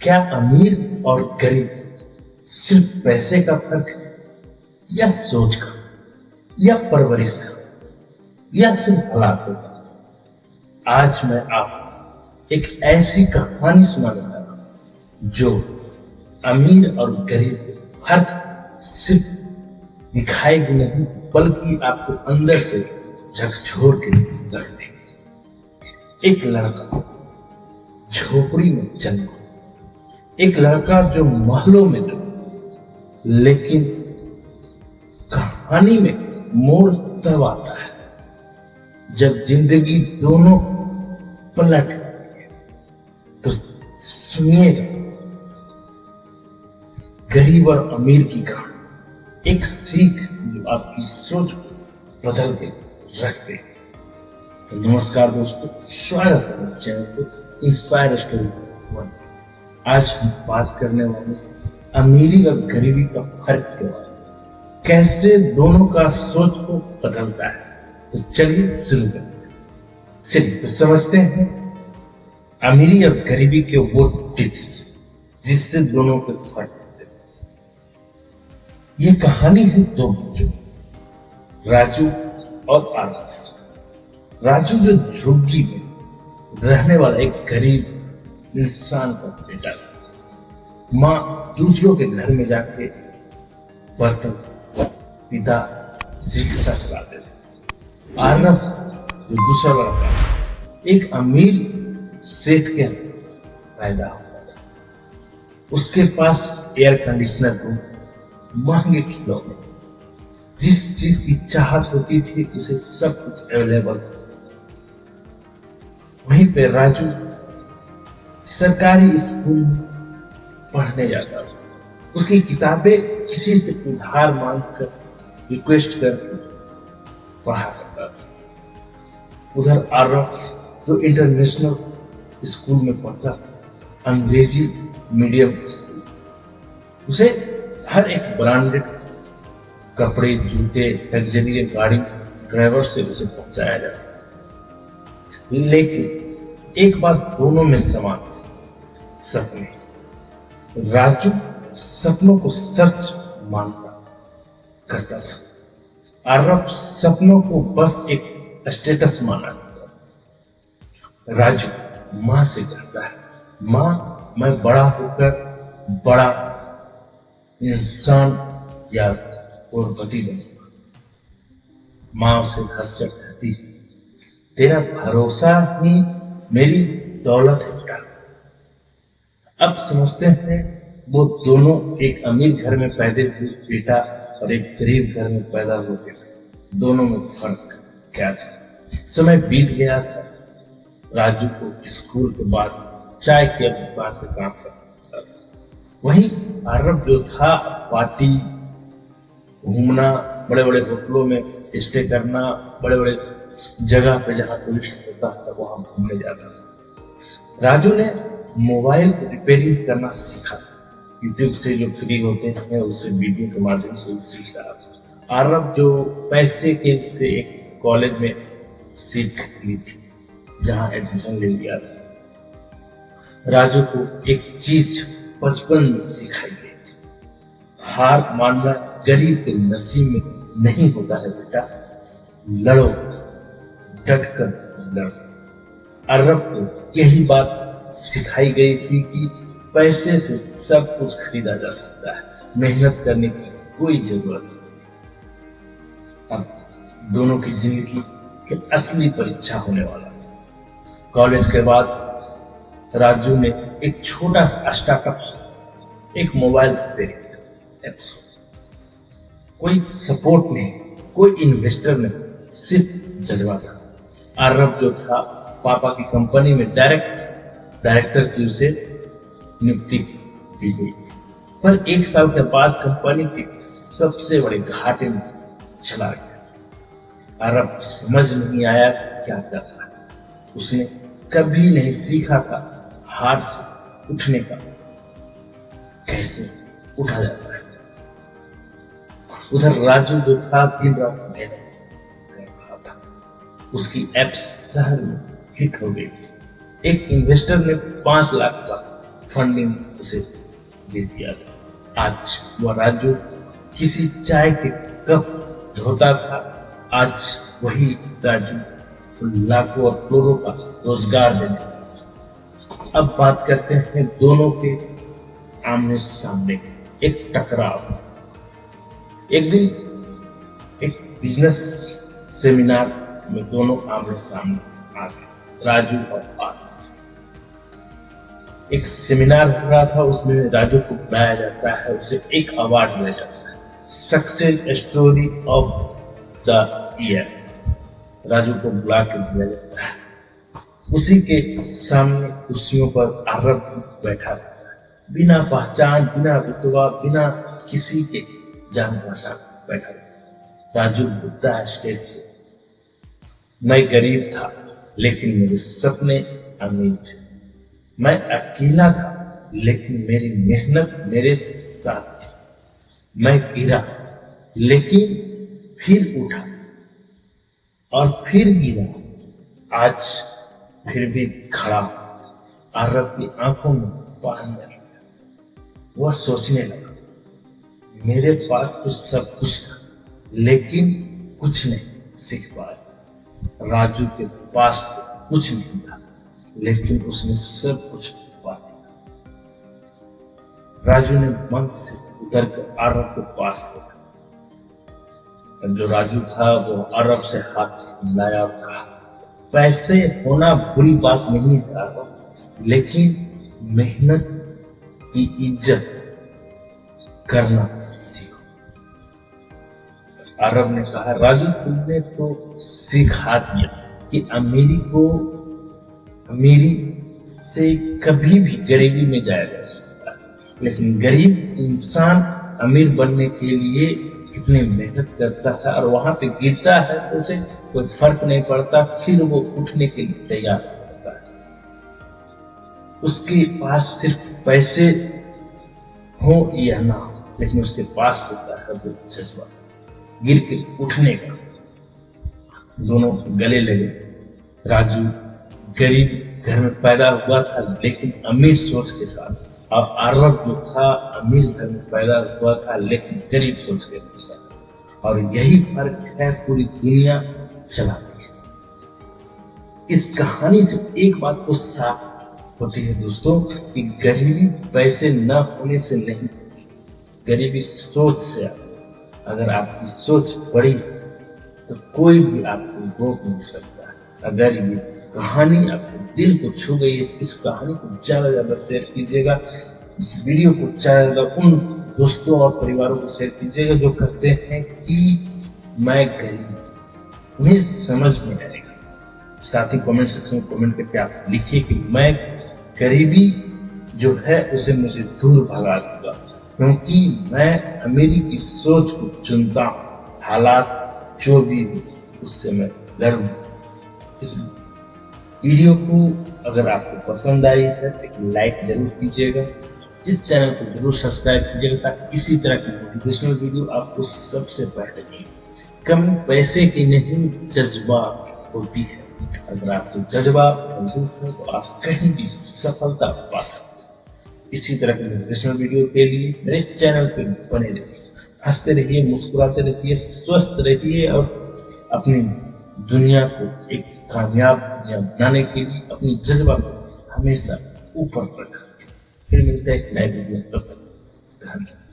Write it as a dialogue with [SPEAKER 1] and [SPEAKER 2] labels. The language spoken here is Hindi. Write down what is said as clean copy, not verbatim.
[SPEAKER 1] क्या अमीर और गरीब सिर्फ पैसे का फर्क है, या सोच का, या परवरिश का, या फिर हालातों का? आज मैं आपको एक ऐसी कहानी सुनाने जा रहा हूं जो अमीर और गरीब का फर्क सिर्फ दिखाएगी नहीं, बल्कि आपको अंदर से झकझोर के रख देगी। एक लड़का झोपड़ी में जन्मा, एक लड़का जो महलों में जन्मा, लेकिन कहानी में मोड़ तब आता है जब जिंदगी दोनों पलट जाती है। तो सुनिएगा गरीब और अमीर की कहानी, एक सीख जो आपकी सोच को बदल के रख दे। तो नमस्कार दोस्तों, स्वागत है मेरे चैनल पे इंस्पायर स्टोरी वन। आज हम बात करने वाले अमीरी और गरीबी का फर्क के बारे में, कैसे दोनों का सोच को बदलता है। तो चलिए शुरू करते हैं। चलिए तो समझते हैं अमीरी और गरीबी के वो टिप्स जिससे दोनों के फर्क होते हैं। ये कहानी है दो बच्चों, राजू और आरफ। राजू जो झुग्गी में रहने वाला एक गरीब इंसान का बेटा था। माँ दूसरों के घर में जाके बर्तन, पिता रिक्शा चलाते थे। आरफ जो दूसरा लड़का एक अमीर सेठ के पैदा हुआ था। उसके पास एयर कंडीशनर रूम, महंगे खिलौने, जिस चीज की चाहत होती थी उसे सब कुछ अवेलेबल था। वहीं पे राजू सरकारी स्कूल में पढ़ने जाता था। उसकी किताबें किसी से उधार मांगकर, रिक्वेस्ट करके पढ़ा करता था। उधर आरफ जो इंटरनेशनल स्कूल में पढ़ता, अंग्रेजी मीडियम स्कूल, उसे हर एक ब्रांडेड कपड़े, जूते, लग्जरी गाड़ी, ड्राइवर से उसे पहुंचाया जाता था। लेकिन एक बात दोनों में समान थी, सपने। राजू सपनों को सच मानता करता था, आरफ सपनों को बस एक स्टेटस माना करता था। राजू माँ से कहता है, माँ मैं बड़ा होकर बड़ा इंसान या करोड़पति बनूंगा। माँ उसे हंसकर कहती है, तेरा भरोसा ही मेरी दौलत है बेटा। अब समझते हैं वो दोनों एक अमीर घर में पैदा हुए बेटा और एक गरीब घर में पैदा हुए बेटा, दोनों में फर्क क्या था। समय बीत गया था। राजू को स्कूल के बाद चाय की दुकान पे काम करता था। वहीं आरफ जो था, पार्टी, घूमना, बड़े बड़े होटलों में स्टे करना, बड़े बड़े जगह पे जहाँ टूरिस्ट होता था वहां घूमने जाता था। राजू ने मोबाइल रिपेयरिंग करना सीखा। यूट्यूब से जो फ्री होते हैं उससे वीडियो के माध्यम से सीख रहा था। आरफ जो पैसे के से एक कॉलेज में सीट ली थी जहां एडमिशन ले लिया था। राजू को एक चीज बचपन में सिखाई गई थी, हार मानना गरीब के नसीब में नहीं होता है बेटा, लड़ो, डटकर लड़ो। अरब को यही बात सिखाई गई थी कि पैसे से सब कुछ खरीदा जा सकता है, मेहनत करने की कोई जरूरत नहीं। अब दोनों की जिंदगी की असली परीक्षा होने वाला था। कॉलेज के बाद राजू ने एक छोटा सा स्टार्टअप, एक मोबाइल रिपेयरिंग ऐप। कोई सपोर्ट नहीं, कोई इन्वेस्टर नहीं, सिर्फ जज्बा था। आरफ जो था, पापा की कंपनी में डायरेक्टर की उसे नियुक्ति दी गई थी। पर एक साल के बाद कंपनी के सबसे बड़े घाटे में चला गया। आरफ समझ नहीं आया क्या करना है। उसने कभी नहीं सीखा था हार से उठने का, कैसे उठा जाता है। उधर राजू जो था, दिन रात मेहनत कर रहा था। उसकी ऐप शहर में हिट हो गई थी। एक इन्वेस्टर ने 5 लाख का फंडिंग उसे दे दिया था। आज वह राजू किसी चाय के कप धोता था। आज वही राजू लाखों और करोड़ों का रोजगार देने लगा। अब बात करते हैं दोनों के आमने सामने एक टकराव। एक दिन एक बिजनेस सेमिनार में दोनों आमने सामने आ गए, राजू और पार्थ। एक सेमिनार हो रहा था, उसमें राजू को बुलाया जाता है, उसे एक अवार्ड दिया जाता है, success story of the year. Raju को बुला के दिया जाता है। उसी के सामने कुर्सियों पर आरव बैठा रहता है, बिना पहचान, बिना रुतबा, बिना किसी के जान पहचान बैठा रहता है। राजू बोलता है स्टेज से, मैं गरीब था लेकिन मेरे सपने अमीर थे। मैं अकेला था लेकिन मेरी मेहनत मेरे साथ थी। मैं गिरा लेकिन फिर उठा और फिर गिरा, आज फिर भी खड़ा। आरव की आंखों में पानी आ गया। वह सोचने लगा, मेरे पास तो सब कुछ था लेकिन कुछ नहीं सीख पाया। राजू के पास तो कुछ नहीं था लेकिन उसने सब कुछ पा लिया। राजू ने मन से उतर कर आरव के पास गया। जो राजू था वो आरव से हाथ मिलाया और कहा, पैसे होना बुरी बात नहीं है आरव, लेकिन मेहनत की इज्जत करना सीखो। आरव ने कहा, राजू तुमने तो सिखा दिया कि अमीरी से कभी भी गरीबी में जाया जा सकता है, लेकिन गरीब इंसान अमीर बनने के लिए कितनी मेहनत करता है और वहां पे गिरता है तो उसे कोई फर्क नहीं पड़ता, फिर वो उठने के लिए तैयार रहता है। उसके पास सिर्फ पैसे हो या ना हो, लेकिन उसके पास होता है वो जज्बा गिर के उठने का। दोनों गले लगे। राजू गरीब घर में पैदा हुआ था लेकिन अमीर सोच के साथ, और आरव जो था अमीर घर में पैदा हुआ था लेकिन गरीब सोच के साथ। और यही फर्क है पूरी दुनिया चलाती है। इस कहानी से एक बात तो साफ होती है दोस्तों कि गरीबी पैसे न होने से नहीं, गरीबी सोच से आती है। अगर आपकी सोच बड़ी तो कोई भी आपको रोक नहीं सकता। अगर ये कहानी आपके दिल को छू गई है तो इस कहानी को ज्यादा ज्यादा शेयर कीजिएगा। इस वीडियो को ज्यादा उन दोस्तों और परिवारों को शेयर कीजिएगा जो कहते हैं कि मैं गरीब हूं, उन्हें समझ में आएगा। साथ ही कमेंट सेक्शन में कमेंट करके आप लिखिए कि मैं गरीबी जो है उसे मुझे दूर भगा दूंगा, क्योंकि मैं अमीरी की सोच को चुनता हूं। हालात जो भी हो उससे मैं लड़ूंगा। इस वीडियो को अगर आपको पसंद आई है तो एक लाइक जरूर कीजिएगा। इस चैनल को जरूर सब्सक्राइब कीजिएगा ताकि इसी तरह की मोटिवेशनल वीडियो आपको सबसे पहले मिले। कम पैसे की नहीं, जज्बा होती है। अगर आपको जज्बा मजबूत है तो आप कहीं भी सफलता पा सकते हैं। इसी तरह की मोटिवेशनल वीडियो के लिए मेरे चैनल पर बने रहिए। हंसते रहिए, मुस्कुराते रहिए, स्वस्थ रहिए और अपनी दुनिया को एक कामयाब दुनिया बनाने के लिए अपनी जज्बा को हमेशा ऊपर रखें। फिर मिलते हैं एक नए वीडियो, तब तक धन्यवाद।